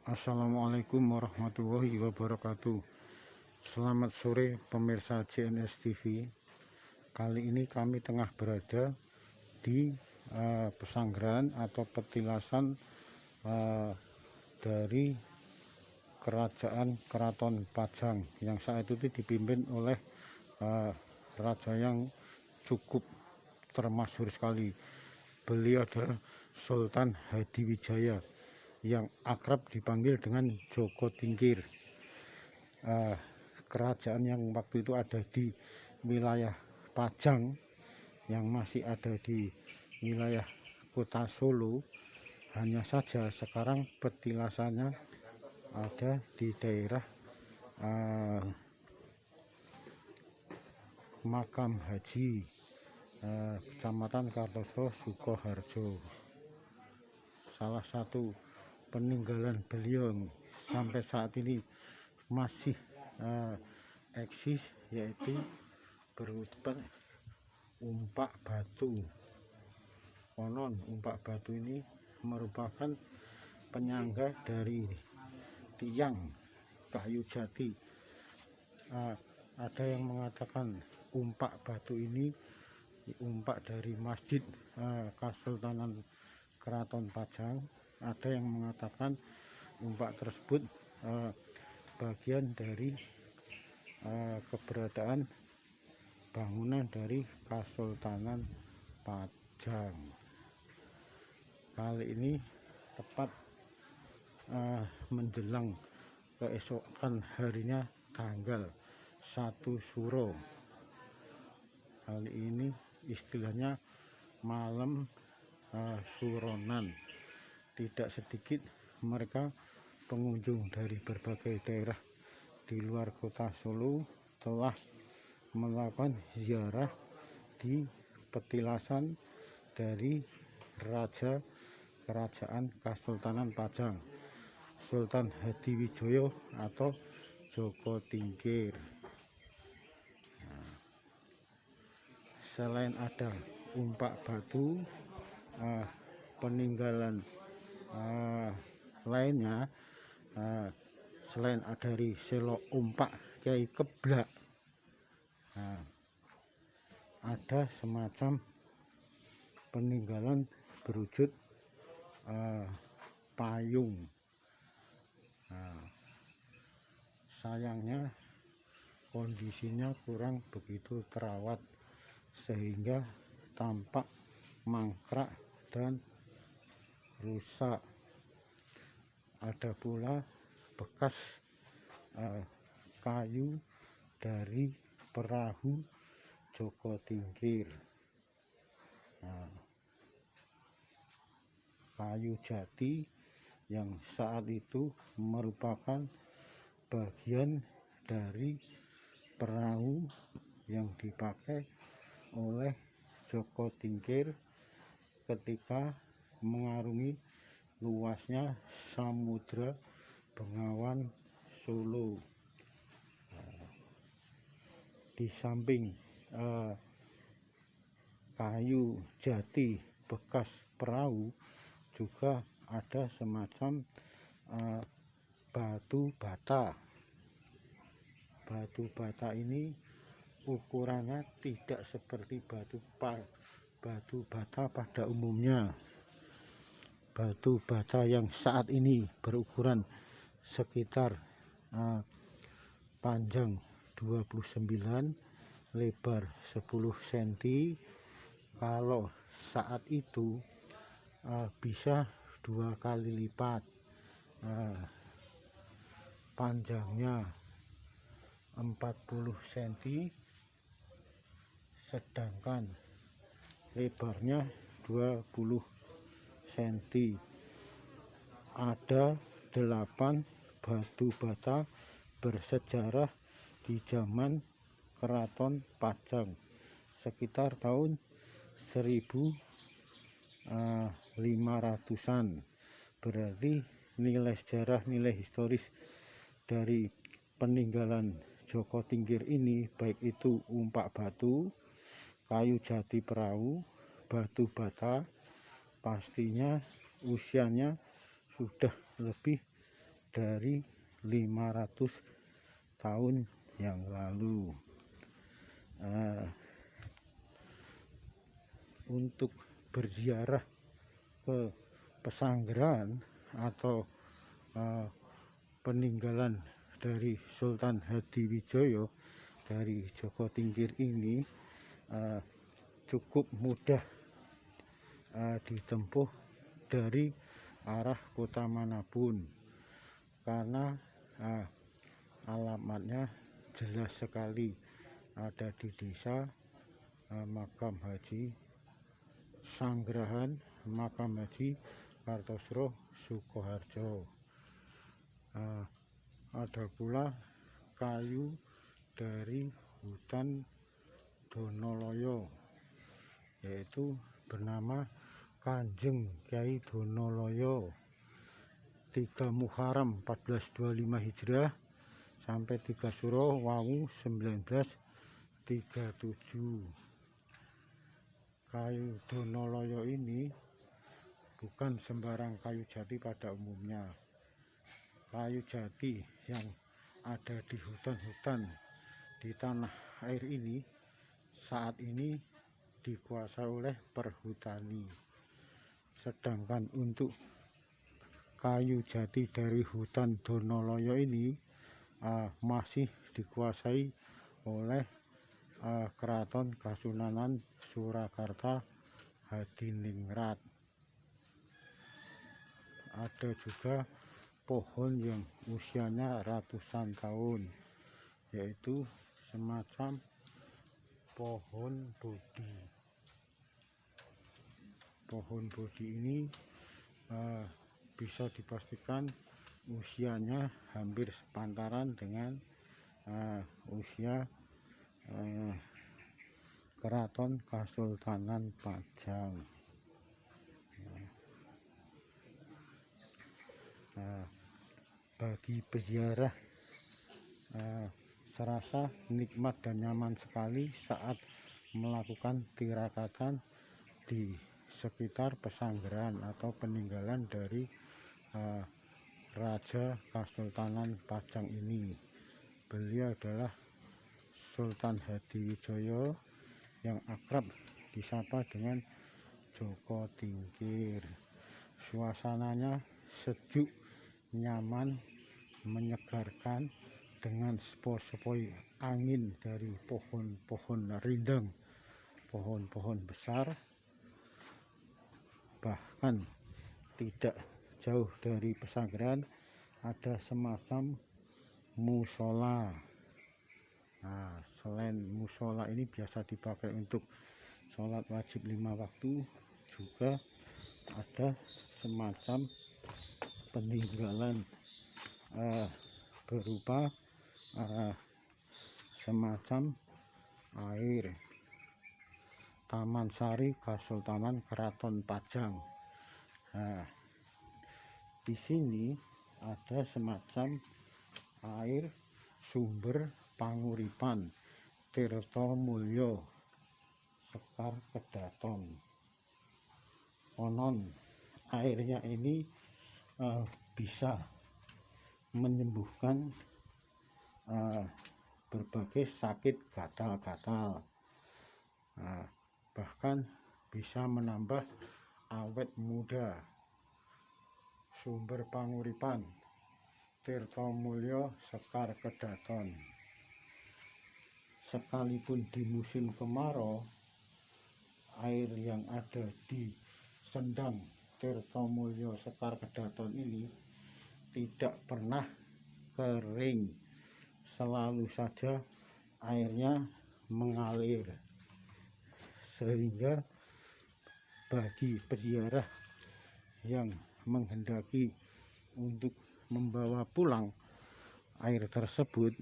Assalamualaikum warahmatullahi wabarakatuh. Selamat sore pemirsa JNS TV. Kali ini kami tengah berada di pesanggrahan atau petilasan dari Kerajaan Keraton Pajang yang saat itu dipimpin oleh raja yang cukup termasyhur sekali. Beliau adalah Sultan Hadiwijaya yang akrab dipanggil dengan Joko Tingkir. Kerajaan yang waktu itu ada di wilayah Pajang yang masih ada di wilayah kota Solo. Hanya saja sekarang petilasannya ada di daerah Makam Haji Kecamatan Kartoso, Sukoharjo. Salah satu peninggalan beliau sampai saat ini masih eksis, yaitu berupa umpak batu. Konon umpak batu ini merupakan penyangga dari tiang kayu jati. Ada yang mengatakan umpak batu ini umpak dari Masjid Kesultanan Keraton Pajang. Ada yang mengatakan umpak tersebut bagian dari keberadaan bangunan dari Kesultanan Pajang. Kali ini tepat menjelang keesokan harinya tanggal 1 Suro. Kali ini istilahnya malam suronan. Tidak sedikit mereka pengunjung dari berbagai daerah di luar kota Solo telah melakukan ziarah di petilasan dari Raja Kerajaan Kesultanan Pajang, Sultan Hadiwijaya atau Joko Tingkir. Selain ada umpak batu, peninggalan lainnya, selain dari Selo Umpak Kyai Keblak, ada semacam peninggalan berwujud payung. Sayangnya kondisinya kurang begitu terawat sehingga tampak mangkrak dan rusak. Ada pula bekas kayu dari perahu Joko Tingkir. Kayu jati yang saat itu merupakan bagian dari perahu yang dipakai oleh Joko Tingkir ketika mengarungi luasnya Samudra Bengawan Solo. Di samping kayu jati bekas perahu juga ada semacam batu bata. Batu bata ini ukurannya tidak seperti batu bata pada umumnya. Batu bata yang saat ini berukuran sekitar panjang 29, lebar 10 cm. Kalau saat itu bisa 2 kali lipat. Panjangnya 40 cm, sedangkan lebarnya 20 cm. Ada 8 batu bata bersejarah di zaman Keraton Pajang sekitar tahun 1500-an. Berarti nilai sejarah, nilai historis dari peninggalan Joko Tingkir ini, baik itu umpak batu, kayu jati perahu, batu bata, pastinya usianya sudah lebih dari 500 tahun yang lalu. Untuk berziarah ke Pesanggerahan atau peninggalan dari Sultan Hadiwijoyo dari Joko Tingkir ini cukup mudah ditempuh dari arah kota manapun, karena alamatnya jelas sekali, ada di desa Makam Haji Sanggerahan, Makam Haji Kartosro Sukoharjo. Ada pula kayu dari hutan Donoloyo, yaitu bernama Kanjeng Kyai Donoloyo, 3 Muharram 1425 Hijrah sampai 3 Suro Wawu 1937. Kayu Donoloyo ini bukan sembarang kayu jati pada umumnya. Kayu jati yang ada di hutan-hutan di tanah air ini saat ini dikuasai oleh perhutani. Sedangkan untuk kayu jati dari hutan Donoloyo ini masih dikuasai oleh Keraton Kasunanan Surakarta Hadiningrat. Ada juga pohon yang usianya ratusan tahun, yaitu semacam pohon bodi. Pohon bodi ini bisa dipastikan usianya hampir sepantaran dengan usia Keraton Kasultanan Pajang. Bagi peziarah serasa nikmat dan nyaman sekali saat melakukan tirakatan di sekitar Pesanggerahan atau peninggalan dari Raja Kasultanan Pajang ini. Beliau adalah Sultan Hadiwijoyo yang akrab disapa dengan Joko Tingkir. Suasananya sejuk, nyaman, menyegarkan dengan sepoi-sepoi angin dari pohon-pohon rindang, pohon-pohon besar. Bahkan tidak jauh dari Pesanggerahan ada semacam musola. Selain musola ini biasa dipakai untuk sholat wajib 5 waktu, juga ada semacam peninggalan berupa semacam air Taman Sari Kasultanan Keraton Pajang. Di sini ada semacam air sumber Panguripan Tirtomulyo Sekar Kedaton. Konon airnya ini bisa menyembuhkan berbagai sakit gatal-gatal, bahkan bisa menambah awet muda. Sumber Panguripan Tirtomulyo Sekar Kedaton. Sekalipun di musim kemarau, air yang ada di Sendang Tirtomulyo Sekar Kedaton ini tidak pernah kering, selalu saja airnya mengalir, sehingga bagi peziarah yang menghendaki untuk membawa pulang air tersebut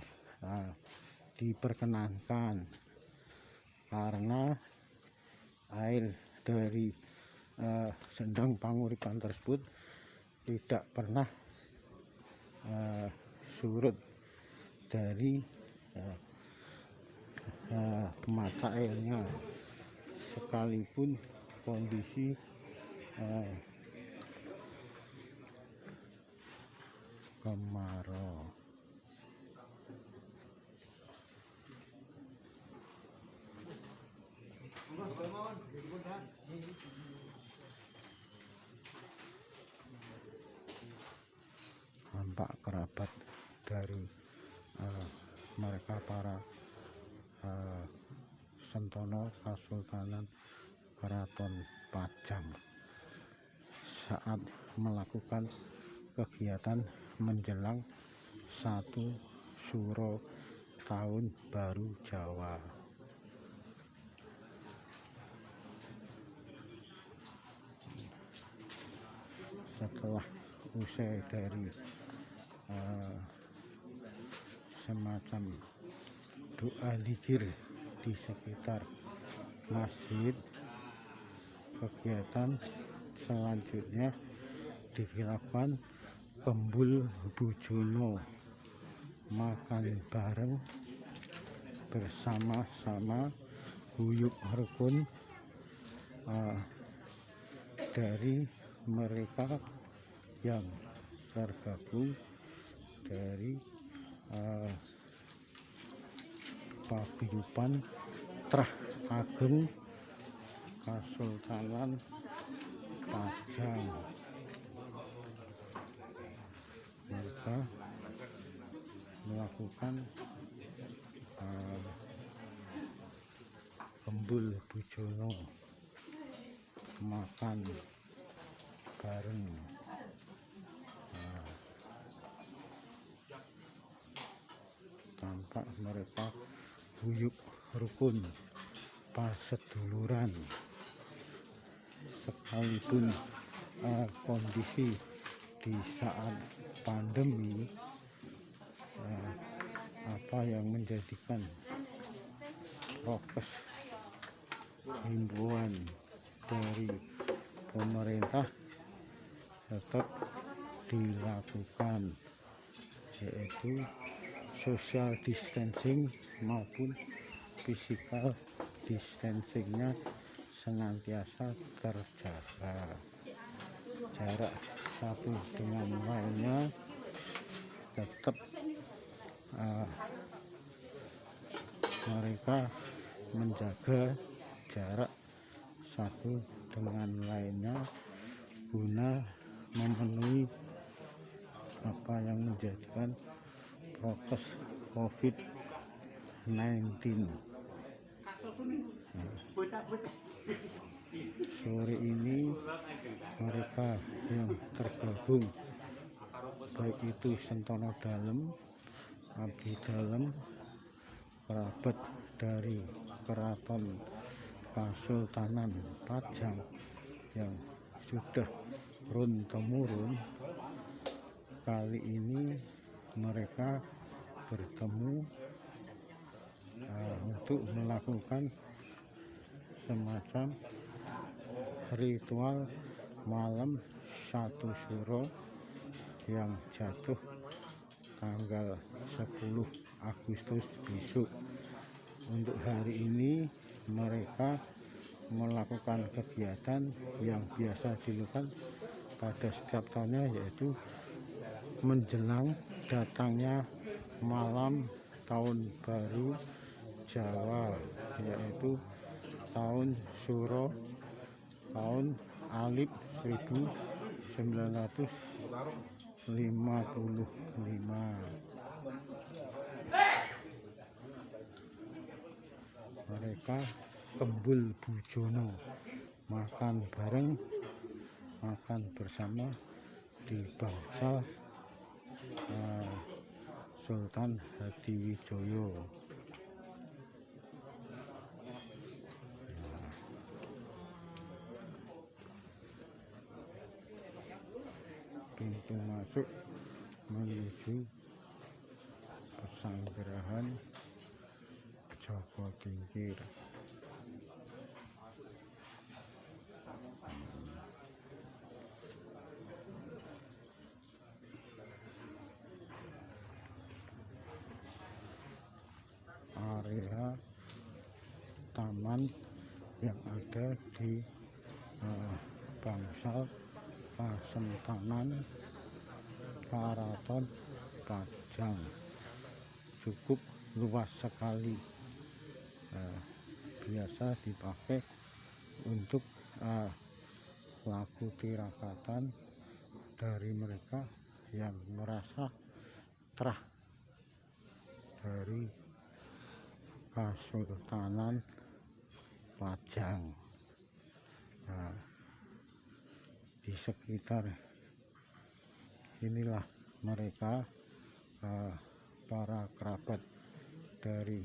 diperkenankan, karena air dari Sendang Panguripan tersebut tidak pernah surut dari mata airnya, sekalipun kondisi kemarau. Nampak kerabat dari mereka para Sentono Kasultanan Keraton Pajang saat melakukan kegiatan menjelang 1 Suro Tahun Baru Jawa. Setelah usai dari semacam doa zikir di sekitar masjid, kegiatan selanjutnya dilakukan Kembul Bujono, makan bareng bersama-sama guyub rukun dari mereka yang tergabung dari paguyuban Trah Ageng Kasultanan Pajang. Mereka melakukan Kembul Bujono, makan bareng. Tampak mereka guyub rukun paseduluran, sekalipun kondisi di saat pandemi, apa yang menjadikan prokes himbauan dari pemerintah tetap dilakukan, yaitu social distancing maupun physical distancingnya senantiasa terjaga. Jarak satu dengan lainnya tetap mereka menjaga jarak satu dengan lainnya guna memenuhi apa yang menjadikan prokes COVID-19. Sore ini mereka yang tergabung baik itu Sentono Dalem, Abdi Dalem, kerabat dari Keraton Kasultanan Pajang yang sudah turun temurun, kali ini mereka bertemu untuk melakukan semacam ritual malam 1 Suro yang jatuh tanggal 10 Agustus besok. Untuk hari ini mereka melakukan kegiatan yang biasa dilakukan pada setiap tahunnya, yaitu menjelang datangnya malam tahun baru Jawa, yaitu tahun Suro tahun Alif 1955. Mereka Kembul Bujono, makan bareng, makan bersama di bangsal Sultan Hadiwijoyo. Pintu masuk menuju Pesanggerahan Joko Tingkir. Area taman yang ada di bangsal Kasentanan Karaton Pajang. Cukup luas sekali, biasa dipakai untuk lagu tirakatan dari mereka yang merasa terah dari Kesultanan Pajang. Nah, di sekitar inilah mereka, para kerabat dari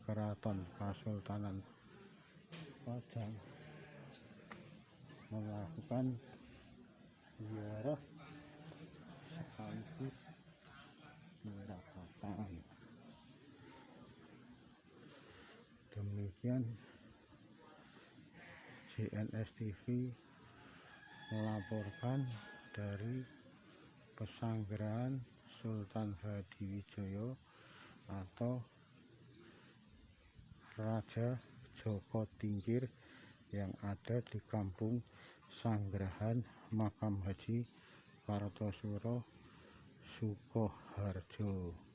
Keraton Kesultanan Pajang melakukan ziarah sekaligus tirakatan. Demikian JNS TV melaporkan dari Pesanggerahan Sultan Hadiwijoyo atau Raja Joko Tingkir yang ada di Kampung Sanggerahan Makam Haji Kartosuro, Sukoharjo.